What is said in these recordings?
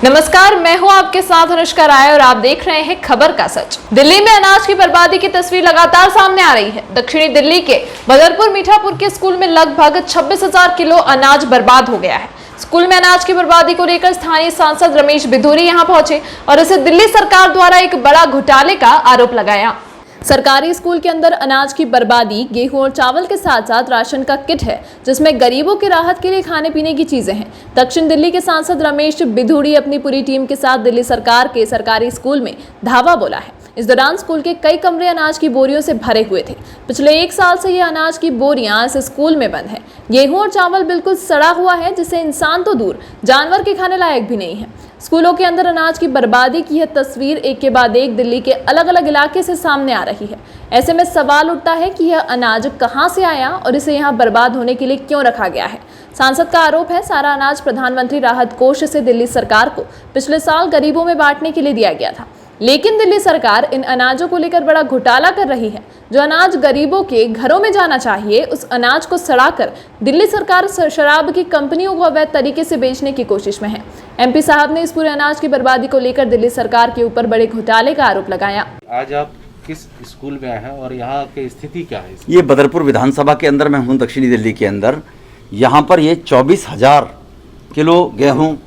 नमस्कार, मैं हूं आपके साथ अनुष्का राय और आप देख रहे हैं खबर का सच। दिल्ली में अनाज की बर्बादी की तस्वीर लगातार सामने आ रही है। दक्षिणी दिल्ली के बदरपुर मीठापुर के स्कूल में लगभग 26,000 किलो अनाज बर्बाद हो गया है। स्कूल में अनाज की बर्बादी को लेकर स्थानीय सांसद रमेश बिधूरी यहां पहुंचे और इसे दिल्ली सरकार द्वारा एक बड़ा घोटाले का आरोप लगाया। सरकारी स्कूल के अंदर अनाज की बर्बादी गेहूं और चावल के साथ साथ राशन का किट है, जिसमें गरीबों की राहत के लिए खाने पीने की चीजें हैं। दक्षिण दिल्ली के सांसद रमेश बिधूरी अपनी पूरी टीम के साथ दिल्ली सरकार के सरकारी स्कूल में धावा बोला है। इस दौरान स्कूल के कई कमरे अनाज की बोरियों से भरे हुए थे। पिछले 1 साल से ये अनाज की बोरियां इस स्कूल में बंद है। गेहूं और चावल बिल्कुल सड़ा हुआ है, जिसे इंसान तो दूर जानवर के खाने लायक भी नहीं है। स्कूलों के अंदर अनाज की बर्बादी की यह तस्वीर एक के बाद एक दिल्ली के अलग अलग इलाके से सामने आ रही है। ऐसे में सवाल उठता है कि यह अनाज कहां से आया और इसे यहां बर्बाद होने के लिए क्यों रखा गया है। सांसद का आरोप है, सारा अनाज प्रधानमंत्री राहत कोष से दिल्ली सरकार को पिछले साल गरीबों में बांटने के लिए दिया गया था, लेकिन दिल्ली सरकार इन अनाजों को लेकर बड़ा घोटाला कर रही है। जो अनाज गरीबों के घरों में जाना चाहिए, उस अनाज को सड़ाकर दिल्ली सरकार शराब की कंपनियों को अवैध तरीके से बेचने की कोशिश में है। एमपी साहब ने इस पूरे अनाज की बर्बादी को लेकर दिल्ली सरकार के ऊपर बड़े घोटाले का आरोप लगाया। आज आप किस स्कूल में आए हैं और यहाँ की स्थिति क्या है? ये बदरपुर विधानसभा के अंदर मैं हूँ, दक्षिणी दिल्ली के अंदर। यहाँ पर ये 24,000 किलो गेहूँ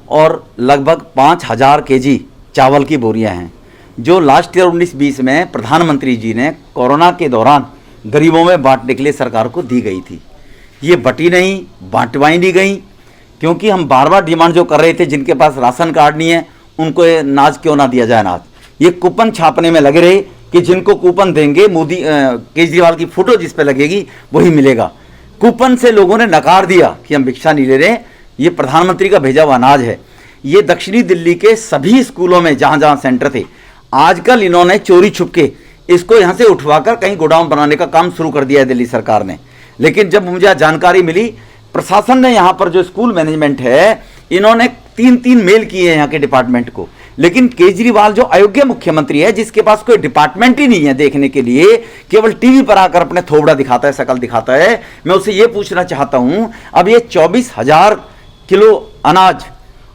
और लगभग 5,000 केजी चावल की बोरियां हैं, जो लास्ट ईयर 19-20 में प्रधानमंत्री जी ने कोरोना के दौरान गरीबों में बांटने के लिए सरकार को दी गई थी। ये बटी नहीं, बांटवाई नहीं गई, क्योंकि हम बार बार डिमांड जो कर रहे थे, जिनके पास राशन कार्ड नहीं है उनको अनाज क्यों ना दिया जाए अनाज। ये कूपन छापने में लगे रहे कि जिनको कूपन देंगे, मोदी केजरीवाल की फोटो जिस पे लगेगी वही मिलेगा। कूपन से लोगों ने नकार दिया कि हम भिक्षा नहीं ले रहे, ये प्रधानमंत्री का भेजा हुआ अनाज है। ये दक्षिणी दिल्ली के सभी स्कूलों में जहाँ जहाँ सेंटर थे, आजकल इन्होंने चोरी छुपके इसको यहाँ से उठवाकर कहीं गोडाउन बनाने का काम शुरू कर दिया है दिल्ली सरकार ने। लेकिन जब मुझे जानकारी मिली, प्रशासन ने यहाँ पर जो स्कूल मैनेजमेंट है, इन्होंने 3 मेल किए हैं यहाँ के डिपार्टमेंट को। लेकिन केजरीवाल जो अयोग्य मुख्यमंत्री है, जिसके पास कोई डिपार्टमेंट ही नहीं है देखने के लिए, केवल टीवी पर आकर अपने थोबड़ा दिखाता है, शकल दिखाता है। मैं उससे ये पूछना चाहता हूँ, अब ये 24,000 किलो अनाज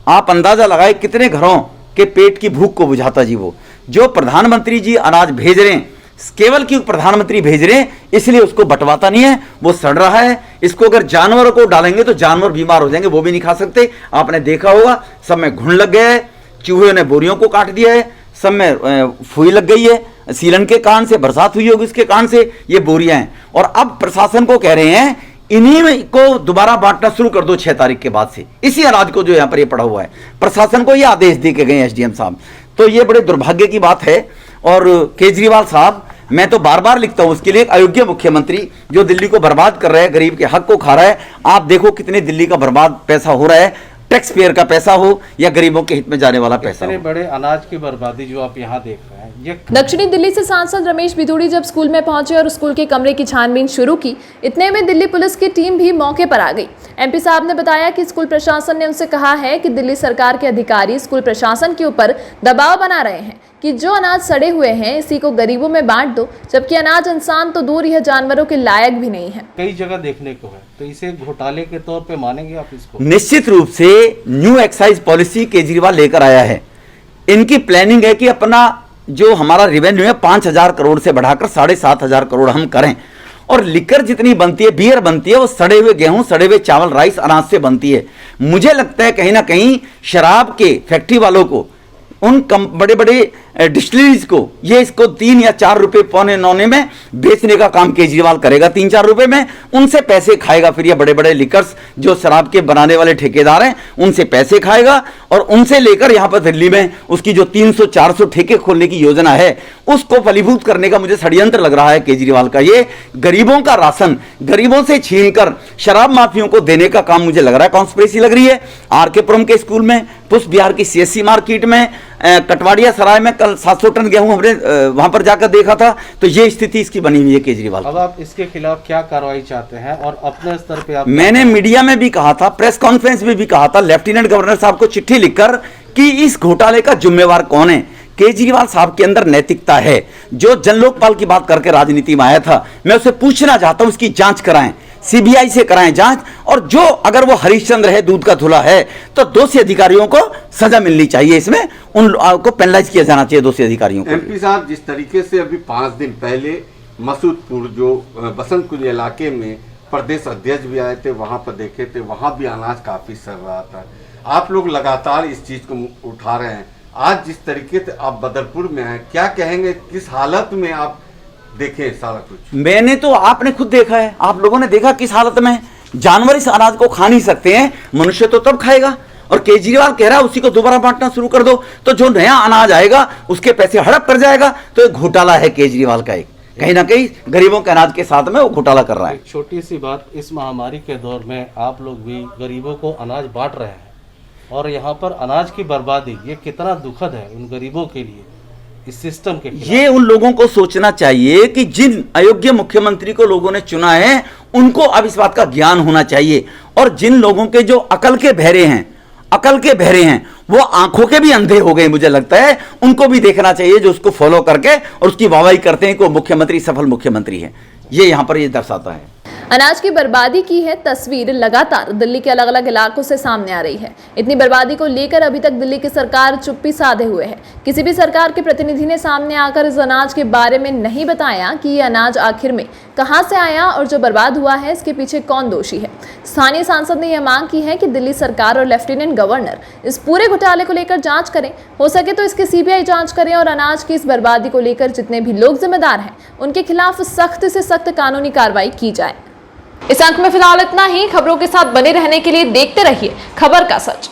आप अंदाजा लगाए कितने घरों के पेट की भूख को बुझाता जी। वो जो प्रधानमंत्री जी अनाज भेज रहे हैं, केवल क्यों प्रधानमंत्री भेज रहे हैं, इसलिए उसको बंटवाता नहीं है, वो सड़ रहा है। इसको अगर जानवरों को डालेंगे तो जानवर बीमार हो जाएंगे, वो भी नहीं खा सकते। आपने देखा होगा, सब में घुन लग गया है, चूहे ने बोरियों को काट दिया है, सब में फुई लग गई है, सीलन के कारण से, बरसात हुई होगी उसके कारण से ये बोरियां हैं। और अब प्रशासन को कह रहे हैं इन्हीं को दोबारा बांटना शुरू कर दो 6 तारीख के बाद से, इसी अनाज को जो यहाँ पर ये पड़ा हुआ है। प्रशासन को ये आदेश दे के गए एसडीएम साहब। तो ये बड़े दुर्भाग्य की बात है। और केजरीवाल साहब, मैं तो बार बार लिखता हूँ, उसके लिए एक अयोग्य मुख्यमंत्री जो दिल्ली को बर्बाद कर रहा है, गरीब के हक को खा रहा है। आप देखो कितने दिल्ली का बर्बाद पैसा हो रहा है, टैक्स पेयर का पैसा हो या गरीबों के हित में जाने वाला पैसा हो। बड़े अनाज की बर्बादी जो आप यहाँ देख रहे हैं, ये दक्षिणी दिल्ली से सांसद रमेश बिधूरी जब स्कूल में पहुंचे और स्कूल के कमरे की छानबीन शुरू की, इतने में दिल्ली पुलिस की टीम भी मौके पर आ गई। एमपी साहब ने बताया कि स्कूल प्रशासन ने उनसे कहा है कि दिल्ली सरकार के अधिकारी स्कूल प्रशासन के ऊपर दबाव बना रहे हैं कि जो अनाज सड़े हुए हैं इसी को गरीबों में बांट दो, जबकि अनाज इंसान तो दूर, यह जानवरों के लायक भी नहीं है। कई जगह देखने को है, तो इसे घोटाले के तौर पे मानेंगे आप इसको? निश्चित रूप से न्यू एक्साइज पॉलिसी केजरीवाल लेकर आया है। इनकी प्लानिंग है कि अपना जो हमारा रेवेन्यू है 5,000 करोड़ से बढ़ाकर 7,500 करोड़ हम करें। और लिकर जितनी बनती है, बियर बनती है, वो सड़े हुए गेहूं, सड़े हुए चावल, राइस, अनाज से बनती है। मुझे लगता है कहीं ना कहीं शराब के फैक्ट्री वालों को, उन बड़े बड़े डिस्टिलरीज को, ये इसको 3 या 4 रुपए पौने नौने में बेचने का काम केजरीवाल करेगा, 3-4 रुपए में उनसे पैसे खाएगा। फिर ये बड़े बड़े लिकर्स जो शराब के बनाने वाले ठेकेदार हैं, उनसे पैसे खाएगा और उनसे लेकर यहाँ पर दिल्ली में उसकी जो 300-400 ठेके खोलने की योजना है, उसको फलीभूत करने का मुझे षड्यंत्र लग रहा है केजरीवाल का। ये गरीबों का राशन गरीबों से छीनकर शराब माफियों को देने का काम मुझे लग रहा है, कॉन्स्पिरेसी लग रही है। आरकेपुरम के स्कूल में, पुष्प बिहार की सीएससी मार्केट में, कटवाड़िया सराय में कल 700 टन गेहूं हमने वहां पर जाकर देखा था। तो ये स्थिति इसकी बनी हुई है केजरीवाल। अब आप इसके खिलाफ क्या कार्रवाई चाहते हैं और अपने स्तर पे आप? मैंने मीडिया में भी कहा था, प्रेस कॉन्फ्रेंस में भी कहा था, लेफ्टिनेंट गवर्नर साहब को चिट्ठी लिखकर कि इस घोटाले का जिम्मेवार कौन है। केजरीवाल साहब के अंदर नैतिकता है। जो जन लोकपाल की बात करके राजनीति में आया था, मैं उसे पूछना चाहता हूं, उसकी जांच कराएं। सीबीआई से कराएं जांच, और जो अगर वो हरिश्चंद्र है, दूध का धुला है, तो दोषी अधिकारियों को सजा मिलनी चाहिए, इसमें उन को पेनलाइज किया जाना चाहिए दोषी अधिकारियों को। एमपी साहब, जिस तरीके से अभी 5 दिन पहले मसूदपुर जो बसंतपुर इलाके में प्रदेश अध्यक्ष भी आए थे, वहां पर देखे थे, वहां भी अनाज काफी सड़ रहा था। आप लोग लगातार इस चीज को उठा रहे हैं। आज जिस तरीके से आप बदरपुर में हैं, क्या कहेंगे, किस हालत में आप देखें सारा कुछ? मैंने तो, आपने खुद देखा है, आप लोगों ने देखा किस हालत में है। जानवर इस अनाज को खा नहीं सकते हैं, मनुष्य तो तब खाएगा। और केजरीवाल कह रहा है उसी को दोबारा बांटना शुरू कर दो, तो जो नया अनाज आएगा उसके पैसे हड़प कर जाएगा। तो ये घोटाला है केजरीवाल का, एक कहीं ना कहीं गरीबों के अनाज के साथ में वो घोटाला कर रहा है। एक छोटी सी बात, इस महामारी के दौर में आप लोग भी गरीबों को अनाज बांट रहे हैं, और यहाँ पर अनाज की बर्बादी, ये कितना दुखद है उन गरीबों के लिए, इस सिस्टम के खिलाफ। ये उन लोगों को सोचना चाहिए कि जिन अयोग्य मुख्यमंत्री को लोगों ने चुना है, उनको अब इस बात का ज्ञान होना चाहिए। और जिन लोगों के जो अकल के बहरे हैं, वो आंखों के भी अंधे हो गए, मुझे लगता है, उनको भी देखना चाहिए, जो उसको फॉलो करके और उसकी वाहवाही करते हैं कि वो मुख्यमंत्री सफल मुख्यमंत्री है। ये यहां पर ये दर्शाता है। अनाज की बर्बादी की है तस्वीर लगातार दिल्ली के अलग अलग इलाकों से सामने आ रही है। इतनी बर्बादी को लेकर अभी तक दिल्ली की सरकार चुप्पी साधे हुए है। किसी भी सरकार के प्रतिनिधि ने सामने आकर इस अनाज के बारे में नहीं बताया कि ये अनाज आखिर में कहां से आया और जो बर्बाद हुआ है इसके पीछे कौन दोषी है। स्थानीय सांसद ने यह मांग की है कि दिल्ली सरकार और लेफ्टिनेंट गवर्नर इस पूरे घोटाले को लेकर जांच करें, हो सके तो इसकी सीबीआई जांच करें, और अनाज की इस बर्बादी को लेकर जितने भी लोग जिम्मेदार हैं उनके खिलाफ सख्त से सख्त कानूनी कार्रवाई की जाए। इस अंक में फिलहाल इतना ही। खबरों के साथ बने रहने के लिए देखते रहिए खबर का सच।